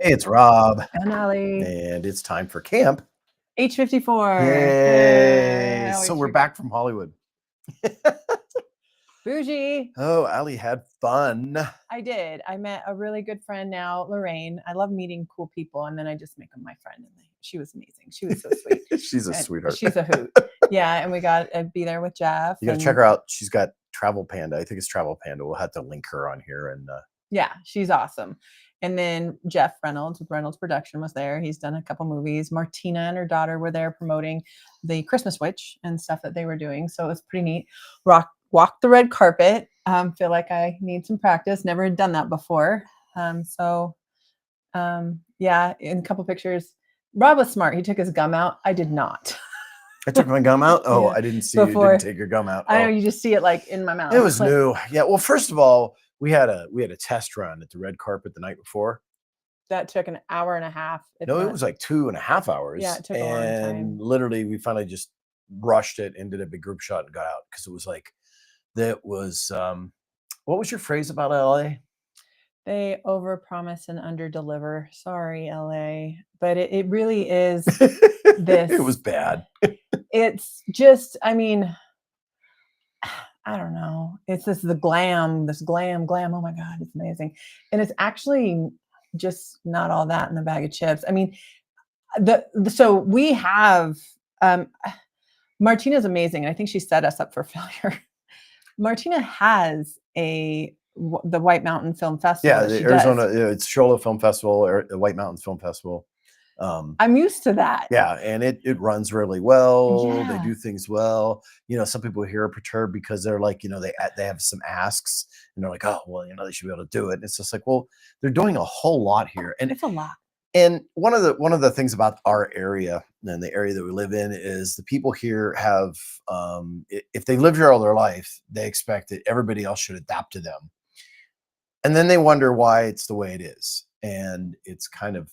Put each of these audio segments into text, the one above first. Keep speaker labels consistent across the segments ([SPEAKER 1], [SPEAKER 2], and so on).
[SPEAKER 1] Hey, it's Rob,
[SPEAKER 2] And Alli.
[SPEAKER 1] and it's time for camp.
[SPEAKER 2] H54.
[SPEAKER 1] Yay! So we're back from Hollywood.
[SPEAKER 2] Bougie.
[SPEAKER 1] Oh, Alli had fun.
[SPEAKER 2] I did. I met a really good friend now, Lorraine. I love meeting cool people, and then I just make them my friend. And she was amazing. She was so sweet.
[SPEAKER 1] She's a sweetheart.
[SPEAKER 2] She's a hoot. Yeah, and we got to be there with Jeff.
[SPEAKER 1] You got to check her out. She's got Travel Panda. I think it's Travel Panda. We'll have to link her on here. And
[SPEAKER 2] yeah, she's awesome. And then Jeff Reynolds with Reynolds Production was there. He's done a couple movies. Martina and her daughter were there promoting the Christmas Witch and stuff that they were doing. So it was pretty neat. Walked the red carpet. Feel like I need some practice. Never had done that before. Yeah, in a couple pictures. Rob was smart. He took his gum out. I did not.
[SPEAKER 1] I took my gum out? Oh, yeah. I didn't see before. You didn't take your gum out.
[SPEAKER 2] I know, you just see it like in my mouth.
[SPEAKER 1] It was new. Yeah, well, first of all, we had a test run at the red carpet the night before.
[SPEAKER 2] That took an hour and a half.
[SPEAKER 1] No, it was like 2.5 hours.
[SPEAKER 2] Yeah, it took a long time.
[SPEAKER 1] And literally, we finally just rushed it and did a big group shot and got out because it was like, that was, what was your phrase about LA?
[SPEAKER 2] They overpromise and underdeliver. Sorry, LA. But it really is this.
[SPEAKER 1] It was bad.
[SPEAKER 2] It's just, I mean, I don't know. It's this glam. Oh my God, it's amazing. And it's actually just not all that in the bag of chips. I mean, so we have, Martina's amazing. I think she set us up for failure. Martina has the White Mountain Film Festival.
[SPEAKER 1] Yeah, the Arizona, it's Shola Film Festival, or the White Mountains Film Festival.
[SPEAKER 2] I'm used to that.
[SPEAKER 1] Yeah, and it runs really well.
[SPEAKER 2] Yeah.
[SPEAKER 1] They do things well. You know, some people here are perturbed because they're like, you know, they have some asks and they're like, oh, well, you know, they should be able to do it. And it's just like, well, they're doing a whole lot here, and
[SPEAKER 2] it's a lot.
[SPEAKER 1] And one of the things about our area and the area that we live in is the people here have, if they live here all their life, they expect that everybody else should adapt to them, and then they wonder why it's the way it is. And it's kind of,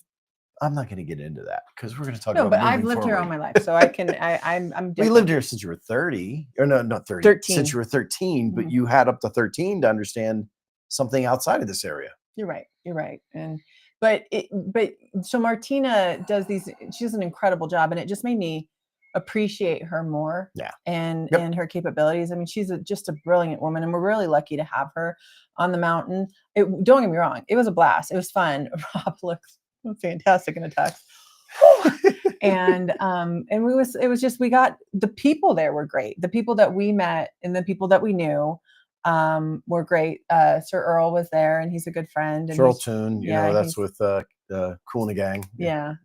[SPEAKER 1] I'm not going to get into that because we're going to talk about.
[SPEAKER 2] No, but I've lived here all my life, so I can. I'm. Different.
[SPEAKER 1] We lived here since you were 30, or no, not 30.
[SPEAKER 2] 13.
[SPEAKER 1] Since you were 13, but you had up to 13 to understand something outside of this area.
[SPEAKER 2] You're right, But so Martina does she does an incredible job, and it just made me appreciate her more.
[SPEAKER 1] Yeah.
[SPEAKER 2] And her capabilities. I mean, she's just a brilliant woman, and we're really lucky to have her on the mountain. Don't get me wrong, it was a blast. It was fun. Rob looks fantastic in a tux. And it was just, we got, the people there were great. The people that we met and the people that we knew were great. Sir Earl was there, and he's a good friend. And
[SPEAKER 1] Earl Toon, you know, that's with Cool and the Gang.
[SPEAKER 2] Yeah.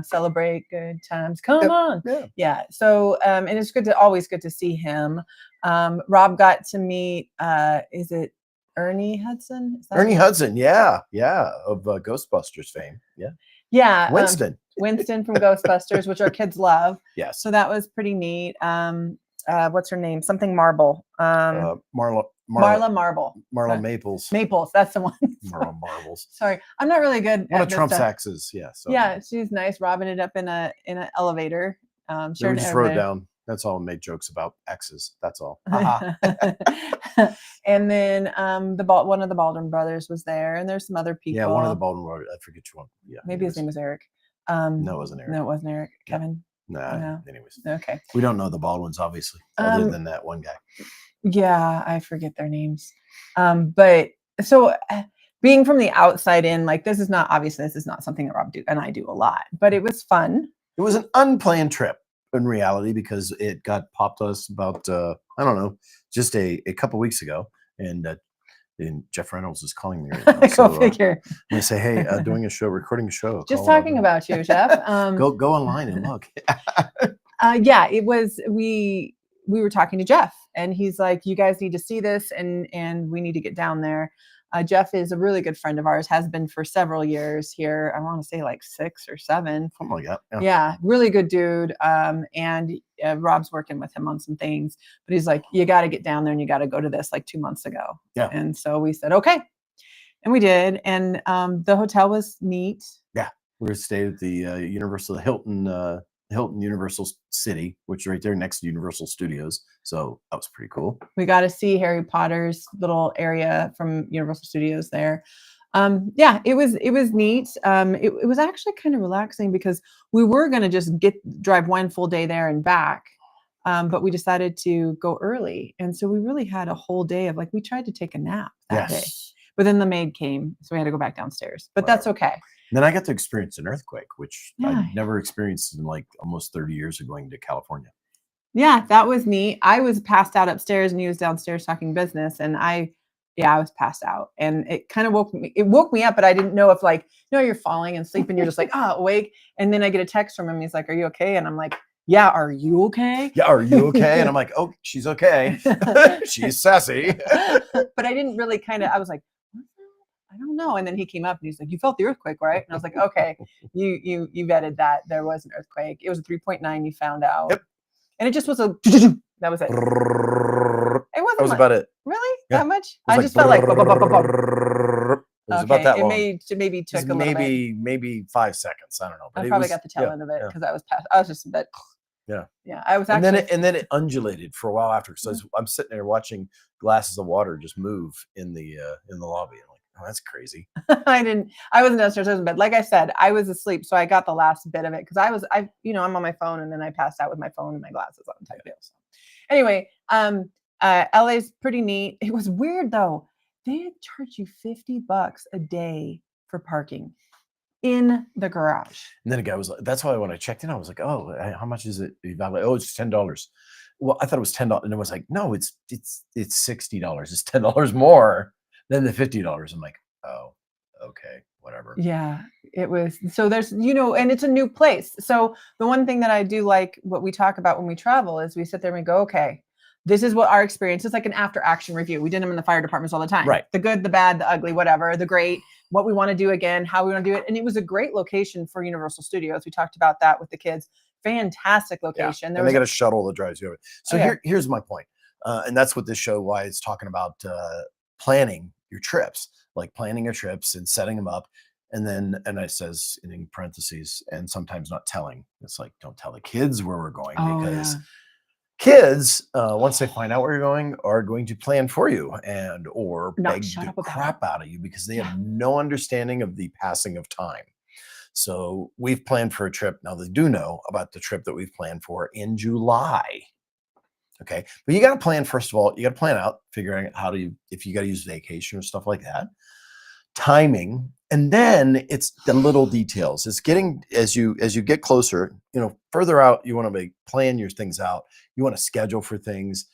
[SPEAKER 2] Celebrate good times. Come on. Yeah. So and it's always good to see him. Rob got to meet is it Ernie Hudson?
[SPEAKER 1] Ernie Hudson, yeah, of Ghostbusters fame.
[SPEAKER 2] Yeah.
[SPEAKER 1] Winston
[SPEAKER 2] from Ghostbusters, which our kids love.
[SPEAKER 1] Yes.
[SPEAKER 2] So that was pretty neat. What's her name? Something Marble.
[SPEAKER 1] Marla
[SPEAKER 2] Marble.
[SPEAKER 1] Marla Maples.
[SPEAKER 2] Maples, that's the one.
[SPEAKER 1] Marla Marbles.
[SPEAKER 2] Sorry, I'm not really good.
[SPEAKER 1] One of Trump's exes, yeah. So.
[SPEAKER 2] Yeah, she's nice. Rob ended up in an elevator.
[SPEAKER 1] We just wrote down. That's all. Made jokes about exes. That's all.
[SPEAKER 2] And then one of the Baldwin brothers was there, and there's some other people.
[SPEAKER 1] Yeah, one of the Baldwin brothers. I forget which one. Yeah,
[SPEAKER 2] maybe his name was Eric.
[SPEAKER 1] No, it wasn't Eric.
[SPEAKER 2] No, it wasn't Eric. Kevin.
[SPEAKER 1] No. Anyways.
[SPEAKER 2] Okay.
[SPEAKER 1] We don't know the Baldwins, obviously, other than that one guy.
[SPEAKER 2] Yeah, I forget their names. But so being from the outside in, like, this is not something that Rob and I do a lot, but it was fun.
[SPEAKER 1] It was an unplanned trip in reality because it got popped us about, I don't know, just a couple weeks ago. And Jeff Reynolds is calling me right now.
[SPEAKER 2] Go figure.
[SPEAKER 1] And I say, hey, doing a show, recording a show.
[SPEAKER 2] Just talking about you, Jeff.
[SPEAKER 1] Go online and look.
[SPEAKER 2] Yeah, it was, we were talking to Jeff, and he's like, you guys need to see this, and we need to get down there. Jeff is a really good friend of ours, has been for several years here. I want to say like 6 or 7.
[SPEAKER 1] Something like that.
[SPEAKER 2] Yeah, really good dude. And Rob's working with him on some things, but he's like, you got to get down there and you got to go to this, like 2 months ago.
[SPEAKER 1] Yeah.
[SPEAKER 2] And so we said, okay. And we did. And the hotel was neat.
[SPEAKER 1] Yeah. We stayed at the Hilton Universal City, which is right there next to Universal Studios. So that was pretty cool.
[SPEAKER 2] We got to see Harry Potter's little area from Universal Studios there. Yeah, it was neat. It was actually kind of relaxing because we were going to just drive one full day there and back. But we decided to go early. And so we really had a whole day of like, we tried to take a nap that day,
[SPEAKER 1] Yes.
[SPEAKER 2] but then the maid came. So we had to go back downstairs, but that's okay.
[SPEAKER 1] And then I got to experience an earthquake, which
[SPEAKER 2] Yeah.
[SPEAKER 1] I'd never experienced in like almost 30 years of going to California.
[SPEAKER 2] Yeah, that was neat. I was passed out upstairs and he was downstairs talking business. And I was passed out and it kind of woke me up, but I didn't know if like, you're falling and sleeping. You're just like, awake. And then I get a text from him. He's like, are you okay? And I'm like, yeah, are you okay?
[SPEAKER 1] Yeah, are you okay? And I'm like, oh, she's okay. She's sassy.
[SPEAKER 2] But I didn't really I was like, I don't know. And then he came up and he's like, you felt the earthquake, right? And I was like, okay, you vetted that. There was an earthquake. It was a 3.9, you found out.
[SPEAKER 1] Yep.
[SPEAKER 2] And it just was that was it. It wasn't
[SPEAKER 1] That was about it.
[SPEAKER 2] Really?
[SPEAKER 1] Yeah.
[SPEAKER 2] That much? I just felt like
[SPEAKER 1] it was about that long.
[SPEAKER 2] Maybe took a little bit.
[SPEAKER 1] Maybe 5 seconds. I don't know.
[SPEAKER 2] But I probably got the tail end of it because I was just a bit.
[SPEAKER 1] Yeah.
[SPEAKER 2] Yeah. I was
[SPEAKER 1] actually.
[SPEAKER 2] And
[SPEAKER 1] then it undulated for a while after. So I'm sitting there watching glasses of water just move in the lobby. I'm like, oh, that's crazy.
[SPEAKER 2] I wasn't downstairs. I was in bed. Like I said, I was asleep. So I got the last bit of it because I'm on my phone and then I passed out with my phone and my glasses on type deal. So anyway, LA's pretty neat. It was weird though. They charge you $50 a day for parking in the garage.
[SPEAKER 1] And then a guy was like, that's why when I checked in, I was like, oh, how much is it? Oh, it's $10. Well, I thought it was $10. And it was like, no, it's $60. It's $10 more than the $50. I'm like, oh, okay, whatever.
[SPEAKER 2] Yeah, it was. So there's, and it's a new place. So the one thing that I do like what we talk about when we travel is we sit there and we go, okay, this is what our experience is like, an after action review. We did them in the fire departments all the time.
[SPEAKER 1] Right.
[SPEAKER 2] The good, the bad, the ugly, whatever, the great, what we want to do again, how we want to do it. And it was a great location for Universal Studios. We talked about that with the kids. Fantastic location.
[SPEAKER 1] Yeah. And they got a shuttle that drives you over. So here's my point. And that's what this show, why it's talking about planning your trips, like planning your trips and setting them up. And it says in parentheses, and sometimes not telling. It's like, don't tell the kids where we're going because kids, once they find out where you're going, are going to plan for you or beg the crap out of you because they have no understanding of the passing of time. So we've planned for a trip. Now they do know about the trip that we've planned for in July. Okay. But you got to plan, first of all, you got to plan out figuring out if you got to use vacation or stuff like that, timing. And then it's the little details. It's getting, as you get closer, further out, you want to plan your things out. You want to schedule for things.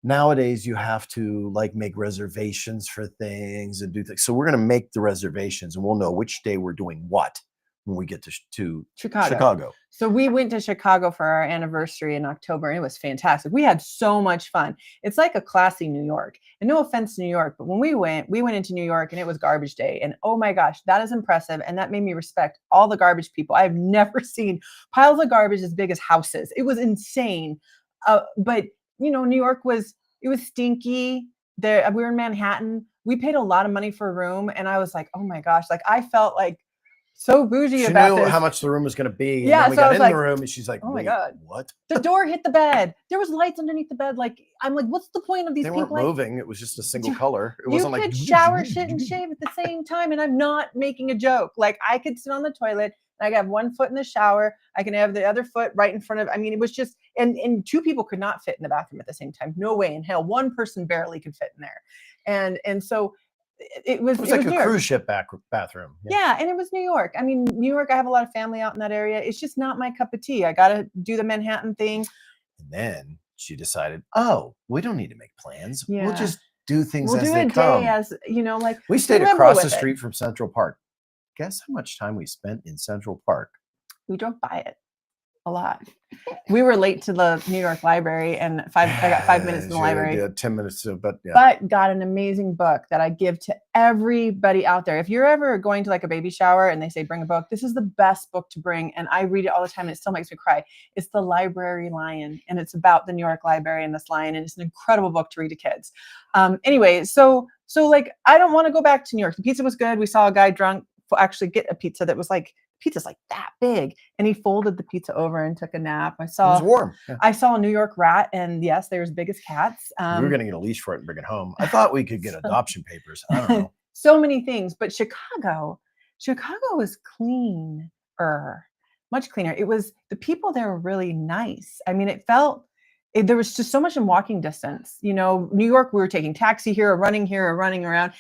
[SPEAKER 1] Nowadays, you have to make reservations for things and do things. So we're going to make the reservations and we'll know which day we're doing what when we get to Chicago.
[SPEAKER 2] So we went to Chicago for our anniversary in October and it was fantastic. We had so much fun. It's like a classy New York. And no offense to New York, but when we went into New York and it was garbage day. And oh my gosh, that is impressive. And that made me respect all the garbage people. I've never seen piles of garbage as big as houses. It was insane. But New York it was stinky. We were in Manhattan. We paid a lot of money for a room. And I was like, oh my gosh, I felt like so bougie about this.
[SPEAKER 1] She knew how much the room was going to be.
[SPEAKER 2] Yeah,
[SPEAKER 1] and then we got in the room and she's like,
[SPEAKER 2] oh my God,
[SPEAKER 1] what?
[SPEAKER 2] The door hit the bed. There was lights underneath the bed. I'm like, what's the point of these pink lights?
[SPEAKER 1] They weren't moving. It was just a single color. It wasn't
[SPEAKER 2] you could shower, shit, and shave at the same time. And I'm not making a joke. I could sit on the toilet and I could have one foot in the shower. I can have the other foot right in front of, it was just, and two people could not fit in the bathroom at the same time. No way in hell. One person barely could fit in there. And so it was
[SPEAKER 1] like a cruise ship bathroom.
[SPEAKER 2] Yeah, and it was New York. New York, I have a lot of family out in that area. It's just not my cup of tea. I got to do the Manhattan thing.
[SPEAKER 1] And then she decided, oh, we don't need to make plans. Yeah. We'll just do things as they come.
[SPEAKER 2] We'll do a day as,
[SPEAKER 1] we stayed across the street from Central Park. Guess how much time we spent in Central Park?
[SPEAKER 2] We drove by it a lot. We were late to the New York Library and I got 5 minutes in the library.
[SPEAKER 1] Yeah, 10 minutes, but
[SPEAKER 2] got an amazing book that I give to everybody out there. If you're ever going to a baby shower and they say, bring a book, this is the best book to bring. And I read it all the time and it still makes me cry. It's The Library Lion. And it's about the New York Library and this lion. And it's an incredible book to read to kids. Anyway, so I don't want to go back to New York. The pizza was good. We saw a guy drunk actually get a pizza that was pizza's that big, and he folded the pizza over and took a nap. It was
[SPEAKER 1] warm. Yeah.
[SPEAKER 2] I saw a New York rat, and yes, they're as big as cats.
[SPEAKER 1] We were going to get a leash for it and bring it home. I thought we could get adoption papers. I don't know.
[SPEAKER 2] so many things. But Chicago was cleaner, much cleaner. It was the people there were really nice. I mean, there was just so much in walking distance. You know, New York, we were taking taxi here, or running around.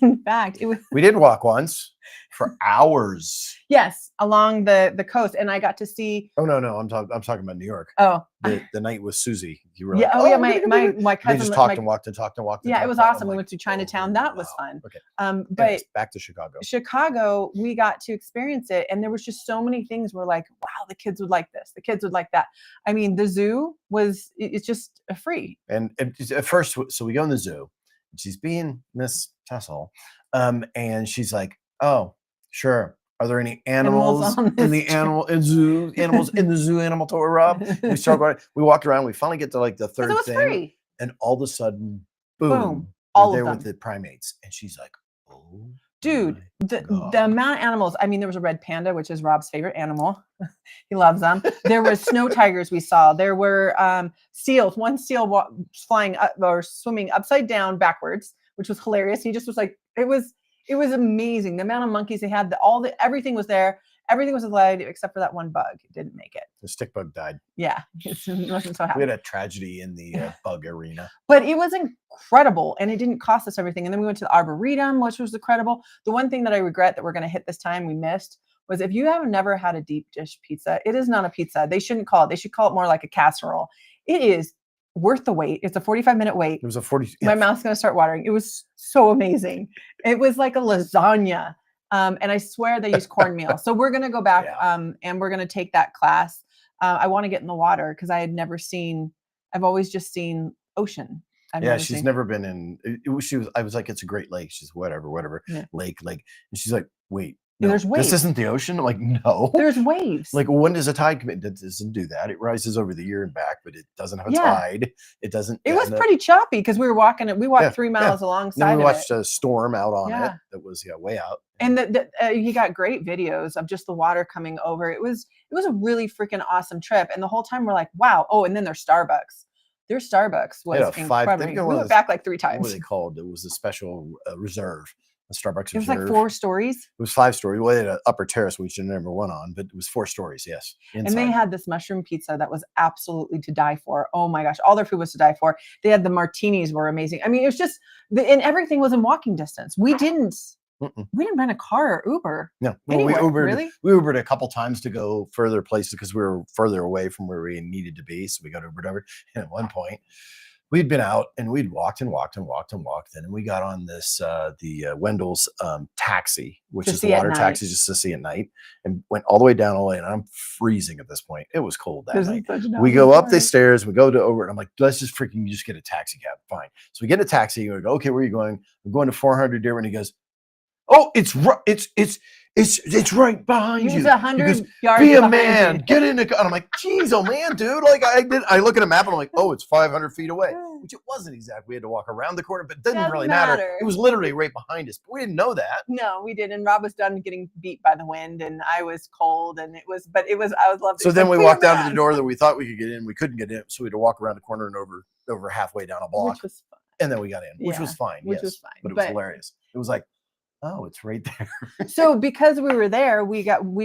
[SPEAKER 2] In fact, it was
[SPEAKER 1] We did walk once for hours.
[SPEAKER 2] yes, along the coast, and I got to see.
[SPEAKER 1] Oh no, I'm talking about New York.
[SPEAKER 2] Oh,
[SPEAKER 1] The night with Susie. You were
[SPEAKER 2] yeah.
[SPEAKER 1] like,
[SPEAKER 2] Oh yeah,
[SPEAKER 1] we're gonna
[SPEAKER 2] my
[SPEAKER 1] go
[SPEAKER 2] my
[SPEAKER 1] They
[SPEAKER 2] cousin.
[SPEAKER 1] just talked
[SPEAKER 2] my,
[SPEAKER 1] and walked and talked and walked. And
[SPEAKER 2] yeah, it
[SPEAKER 1] talked
[SPEAKER 2] was
[SPEAKER 1] and
[SPEAKER 2] awesome.
[SPEAKER 1] I'm
[SPEAKER 2] We
[SPEAKER 1] like,
[SPEAKER 2] went to Chinatown.
[SPEAKER 1] oh,
[SPEAKER 2] That was
[SPEAKER 1] wow.
[SPEAKER 2] fun.
[SPEAKER 1] Okay.
[SPEAKER 2] But
[SPEAKER 1] Anyways, back to Chicago.
[SPEAKER 2] Chicago, we got to experience it, and there was just so many things. We're like, wow, the kids would like this. The kids would like that. I mean, the zoo it's just free.
[SPEAKER 1] And at first, so we go in the zoo, and she's being Miss Tussle, and she's like, "Oh, sure. Are there any animals
[SPEAKER 2] on
[SPEAKER 1] in
[SPEAKER 2] this
[SPEAKER 1] the animals in the zoo animal tour, Rob?" We start going. We walked around. We finally get to like the
[SPEAKER 2] Because
[SPEAKER 1] third
[SPEAKER 2] it was
[SPEAKER 1] thing,
[SPEAKER 2] free.
[SPEAKER 1] and all of a sudden,
[SPEAKER 2] Boom.
[SPEAKER 1] boom,
[SPEAKER 2] All
[SPEAKER 1] we're
[SPEAKER 2] of
[SPEAKER 1] there with
[SPEAKER 2] them.
[SPEAKER 1] the primates, and she's like, "Oh,
[SPEAKER 2] Dude,
[SPEAKER 1] my
[SPEAKER 2] the
[SPEAKER 1] God."
[SPEAKER 2] amount of animals. I mean, there was a red panda, which is Rob's favorite animal. He loves them. There were snow tigers we saw. There were seals. One seal flying up or swimming upside down backwards, which was hilarious. He just was like, it was amazing. The amount of monkeys they had, everything was there. Everything was alive except for that one bug. It didn't make it.
[SPEAKER 1] The stick bug died.
[SPEAKER 2] Yeah, he wasn't so happy.
[SPEAKER 1] We had a tragedy in the bug arena.
[SPEAKER 2] But it was incredible, and it didn't cost us everything. And then we went to the Arboretum, which was incredible. The one thing that I regret that we're going to hit this time we missed was if you have never had a deep dish pizza, it is not a pizza. They shouldn't call it. They should call it more like a casserole. It is worth the wait. It's a 45-minute wait.
[SPEAKER 1] It was a 40.
[SPEAKER 2] My mouth's going to start watering. It was so amazing. It was like a lasagna. And I swear they use cornmeal. So we're going to go back and we're going to take that class. I want to get in the water because I've always just seen ocean.
[SPEAKER 1] She's never been in. I was like, it's a Great Lake. She's whatever,
[SPEAKER 2] yeah.
[SPEAKER 1] lake. And she's like, wait, no,
[SPEAKER 2] there's waves.
[SPEAKER 1] This isn't the ocean. I'm like, no,
[SPEAKER 2] there's waves.
[SPEAKER 1] Like, when does a tide come in? It doesn't do that. It rises over the year and back, but it doesn't have a tide. It doesn't.
[SPEAKER 2] It was pretty choppy because we were walking it. We walked 3 miles alongside.
[SPEAKER 1] Then we watched a storm out on it. That was way out.
[SPEAKER 2] And he got great videos of just the water coming over. It was a really freaking awesome trip. And the whole time we're like, wow. Oh, and then there's Starbucks. Their Starbucks was incredible. We went back like 3 times.
[SPEAKER 1] What were they called? It was a special reserve. A Starbucks reserve.
[SPEAKER 2] It was like 4 stories.
[SPEAKER 1] It was 5 stories. Well, they had an upper terrace, which you never went on, but it was 4 stories. Yes.
[SPEAKER 2] Inside. And they had this mushroom pizza that was absolutely to die for. Oh my gosh. All their food was to die for. They had the martinis were amazing. I mean, it was just, and everything was in walking distance. We didn't rent a car or Uber.
[SPEAKER 1] No,
[SPEAKER 2] we Ubered.
[SPEAKER 1] Really? We Ubered a couple times to go further places because we were further away from where we needed to be. So we got Ubered over. And at one point, we'd been out and we'd walked, and then we got on this the Wendell's taxi, which is the water taxi, just to see at night, and went all the way down and I'm freezing at this point. It was cold that night. We go up the stairs, we go to over, and I'm like, let's just get a taxi cab. Fine. So we get a taxi, and we go, okay, where are you going? I'm going to 400 Dearborn. He goes, oh, it's right behind you.
[SPEAKER 2] He was 100 yards.
[SPEAKER 1] Be a man. Get in the car. And I'm like, geez, oh man, dude. Like I look at a map and I'm like, oh, it's 500 feet away, which it wasn't exactly. We had to walk around the corner, but it doesn't really matter. It was literally right behind us, but we didn't know that.
[SPEAKER 2] No, we didn't. And Rob was done getting beat by the wind, and I was cold, and I was lovely.
[SPEAKER 1] So then we walked down to the door that we thought we could get in. We couldn't get in, so we had to walk around the corner and over halfway down a block,
[SPEAKER 2] which was fun.
[SPEAKER 1] And then we got in, which was fine. Which was fine, but it was hilarious. It was like, oh, it's right there.
[SPEAKER 2] So because we were there, we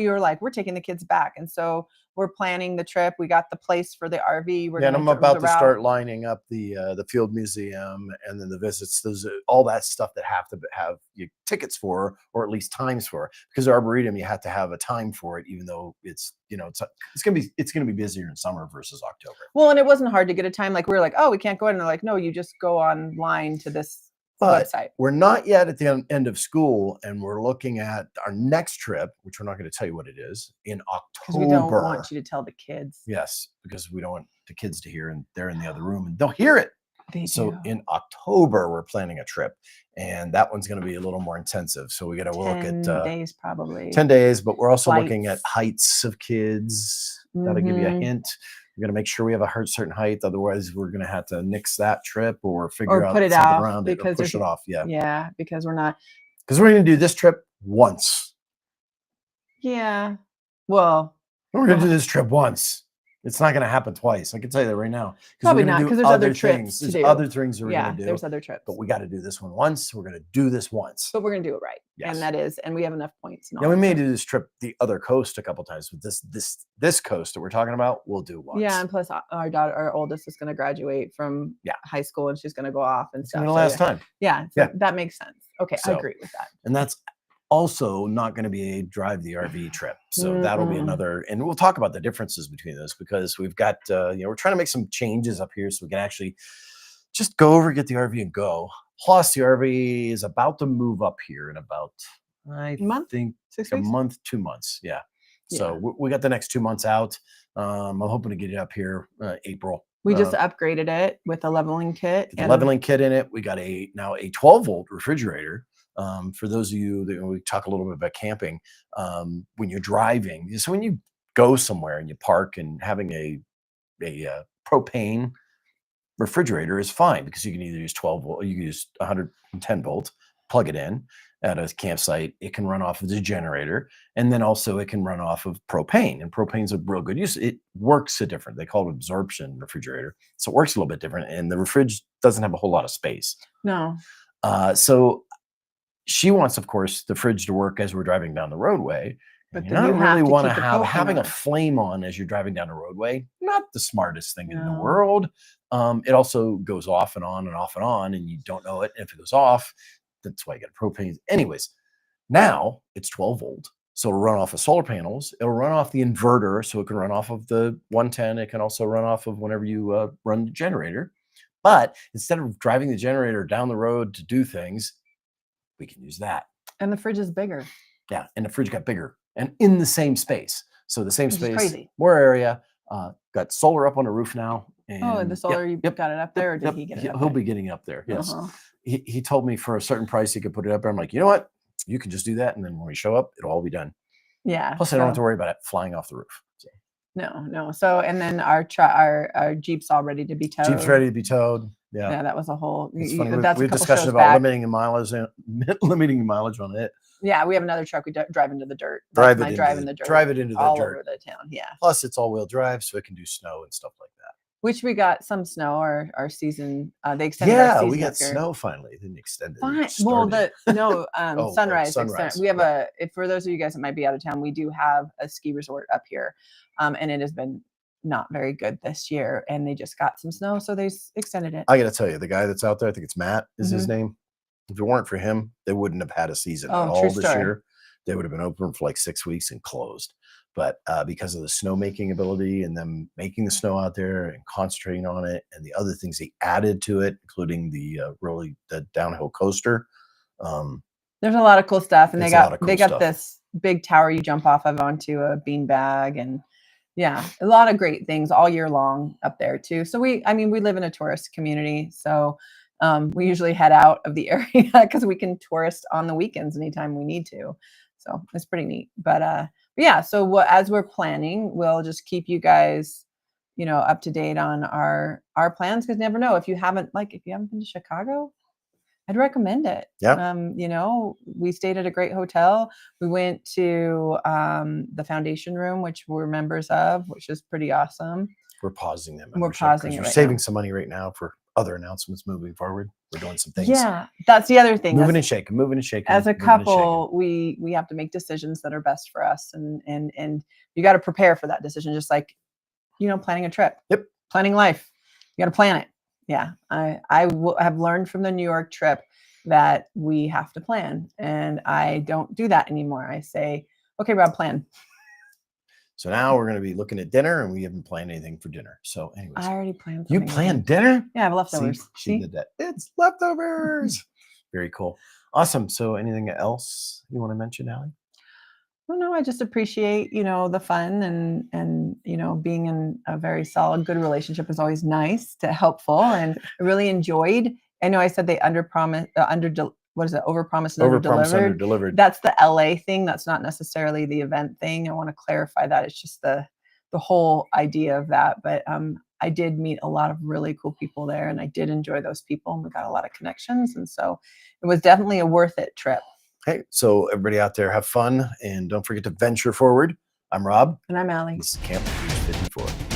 [SPEAKER 2] were like, we're taking the kids back. And so we're planning the trip. We got the place for the RV.
[SPEAKER 1] And I'm about to start lining up the Field Museum and then the visits. Those all that stuff that have to have you tickets for, or at least times for, because the Arboretum, you have to have a time for it, even though it's gonna be busier in summer versus October.
[SPEAKER 2] Well, and it wasn't hard to get a time. Like we were like, oh, we can't go in. And they're like, no, you just go online to this website.
[SPEAKER 1] We're not yet at the end of school, and we're looking at our next trip, which we're not going to tell you what it is, in October.
[SPEAKER 2] Because we don't want you to tell the kids.
[SPEAKER 1] Yes, because we don't want the kids to hear, and they're in the other room and they'll hear it. So in October, we're planning a trip, and that one's going to be a little more intensive. So we got to look at
[SPEAKER 2] 10 days, probably
[SPEAKER 1] 10 days, but we're also looking at heights of kids. That'll give you a hint. We're going to make sure we have a certain height. Otherwise, we're going to have to nix that trip or figure out
[SPEAKER 2] put it
[SPEAKER 1] something
[SPEAKER 2] out
[SPEAKER 1] around it or push it off. Yeah.
[SPEAKER 2] Yeah, because we're
[SPEAKER 1] going to do this trip once.
[SPEAKER 2] Yeah. Well,
[SPEAKER 1] we're going to do this trip once. It's not going to happen twice. I can tell you that right now.
[SPEAKER 2] Probably
[SPEAKER 1] we're gonna
[SPEAKER 2] not,
[SPEAKER 1] do
[SPEAKER 2] 'cause there's other trips
[SPEAKER 1] things.
[SPEAKER 2] to
[SPEAKER 1] There's
[SPEAKER 2] do.
[SPEAKER 1] other things that we're
[SPEAKER 2] Yeah,
[SPEAKER 1] going to do.
[SPEAKER 2] there's other trips.
[SPEAKER 1] But we got to do this one once. We're going to do this once.
[SPEAKER 2] But we're going to do it right.
[SPEAKER 1] Yes.
[SPEAKER 2] And we have enough points.
[SPEAKER 1] Yeah, we may do this trip the other coast a couple times, but this coast that we're talking about, we'll do once.
[SPEAKER 2] Yeah, and plus our oldest is going to graduate from high school, and she's going to go off and stuff.
[SPEAKER 1] It's the last time.
[SPEAKER 2] Yeah, so that makes sense. Okay, I agree with that.
[SPEAKER 1] And that's also not going to be a drive the RV trip. So that'll be another, and we'll talk about the differences between those, because we've got, we're trying to make some changes up here so we can actually just go over, get the RV and go. Plus the RV is about to move up here in about, I think
[SPEAKER 2] 6
[SPEAKER 1] a
[SPEAKER 2] weeks?
[SPEAKER 1] month, 2 months. Yeah. So we got the next 2 months out. I'm hoping to get it up here April.
[SPEAKER 2] We just upgraded it with a leveling kit.
[SPEAKER 1] The leveling kit in it. We got now a 12-volt refrigerator. For those of you that we talk a little bit about camping, when you're driving, so when you go somewhere and you park, and having a propane refrigerator is fine, because you can either use 12 volt, or you can use 110 volts, plug it in at a campsite. It can run off of the generator, and then also it can run off of propane. And propane's a real good use. It works a different. They call it absorption refrigerator, so it works a little bit different. And the fridge doesn't have a whole lot of space.
[SPEAKER 2] No.
[SPEAKER 1] So she wants, of course, the fridge to work as we're driving down the roadway.
[SPEAKER 2] But
[SPEAKER 1] you
[SPEAKER 2] then
[SPEAKER 1] don't really want to have having a
[SPEAKER 2] on.
[SPEAKER 1] flame on as you're driving down the roadway. Not the smartest thing in the
[SPEAKER 2] No.
[SPEAKER 1] world. It also goes off and on and off and on, and you don't know it. And if it goes off, that's why you got propane. Anyways, now it's 12 volt. So it'll run off of solar panels. It'll run off the inverter, so it can run off of the 110. It can also run off of whenever you run the generator. But instead of driving the generator down the road to do things, we can use that.
[SPEAKER 2] And the fridge is bigger.
[SPEAKER 1] Yeah, and the fridge got bigger and in the same space. So the same space,
[SPEAKER 2] crazy.
[SPEAKER 1] more area. Got solar up on the roof now. And
[SPEAKER 2] the solar, you got it up there, or did he get it up
[SPEAKER 1] He'll
[SPEAKER 2] there?
[SPEAKER 1] be getting up there, yes. He told me for a certain price he could put it up there. I'm like, you know what? You can just do that, and then when we show up, it'll all be done.
[SPEAKER 2] Yeah.
[SPEAKER 1] Plus, I don't have to worry about it flying off the roof. So.
[SPEAKER 2] No. So, and then our Jeep's all ready to be towed.
[SPEAKER 1] Jeep's ready to be towed. Yeah.
[SPEAKER 2] Yeah, that was a whole.
[SPEAKER 1] It's funny.
[SPEAKER 2] That's
[SPEAKER 1] we
[SPEAKER 2] a couple
[SPEAKER 1] discussion
[SPEAKER 2] shows
[SPEAKER 1] about
[SPEAKER 2] back.
[SPEAKER 1] limiting mileage on it.
[SPEAKER 2] Yeah, we have another truck. We drive into the dirt.
[SPEAKER 1] Drive
[SPEAKER 2] That's
[SPEAKER 1] it
[SPEAKER 2] my
[SPEAKER 1] into
[SPEAKER 2] drive in the dirt.
[SPEAKER 1] Drive it into the
[SPEAKER 2] all
[SPEAKER 1] dirt.
[SPEAKER 2] over the town. Yeah.
[SPEAKER 1] Plus, it's all-wheel drive, so it can do snow and stuff like that.
[SPEAKER 2] Which we got some snow. Our season. They extended our season.
[SPEAKER 1] We got
[SPEAKER 2] up here.
[SPEAKER 1] snow finally. It didn't extend it.
[SPEAKER 2] Fine.
[SPEAKER 1] Started.
[SPEAKER 2] Well, sunrise.
[SPEAKER 1] Sunrise.
[SPEAKER 2] We have for those of you guys that might be out of town, we do have a ski resort up here, and it has been not very good this year, and they just got some snow, so they extended it.
[SPEAKER 1] I got to tell you, the guy that's out there, I think it's Matt, is his name. If it weren't for him, they wouldn't have had a season at all this year. They would have been open for like 6 weeks and closed. But because of the snowmaking ability and them making the snow out there and concentrating on it, and the other things they added to it, including the downhill coaster.
[SPEAKER 2] There's a lot of cool stuff, and they got
[SPEAKER 1] stuff.
[SPEAKER 2] this big tower you jump off of onto a beanbag, and yeah, a lot of great things all year long up there too. So we live in a tourist community, so we usually head out of the area because we can tourist on the weekends anytime we need to. So it's pretty neat. But yeah, so as we're planning, we'll just keep you guys, up to date on our plans, because never know, if you haven't been to Chicago, I'd recommend it.
[SPEAKER 1] Yeah.
[SPEAKER 2] We stayed at a great hotel. We went to the Foundation Room, which we're members of, which is pretty awesome.
[SPEAKER 1] We're pausing them.
[SPEAKER 2] We're pausing it.
[SPEAKER 1] We're saving some money right now for other announcements moving forward. We're doing some things.
[SPEAKER 2] Yeah, that's the other thing.
[SPEAKER 1] Moving and shaking.
[SPEAKER 2] As a couple, we have to make decisions that are best for us, and you got to prepare for that decision, just like planning a trip.
[SPEAKER 1] Yep.
[SPEAKER 2] Planning life. You got to plan it. Yeah, I have learned from the New York trip that we have to plan, and I don't do that anymore. I say, okay, Rob, plan.
[SPEAKER 1] So now we're going to be looking at dinner, and we haven't planned anything for dinner. So anyways.
[SPEAKER 2] I already planned
[SPEAKER 1] You planned dinner?
[SPEAKER 2] Yeah, I have leftovers.
[SPEAKER 1] She did that. It's leftovers. Very cool. Awesome. So anything else you want to mention, Allie?
[SPEAKER 2] Well, no, I just appreciate, the fun, and being in a very solid, good relationship is always nice, helpful, and I really enjoyed. I know I said they overpromised and underdelivered. That's the LA thing. That's not necessarily the event thing. I want to clarify that. It's just the whole idea of that. But I did meet a lot of really cool people there, and I did enjoy those people, and we got a lot of connections, and so it was definitely a worth it trip.
[SPEAKER 1] Hey, so everybody out there, have fun, and don't forget to venture forward. I'm Rob.
[SPEAKER 2] And I'm Allie.
[SPEAKER 1] This is Camp 54.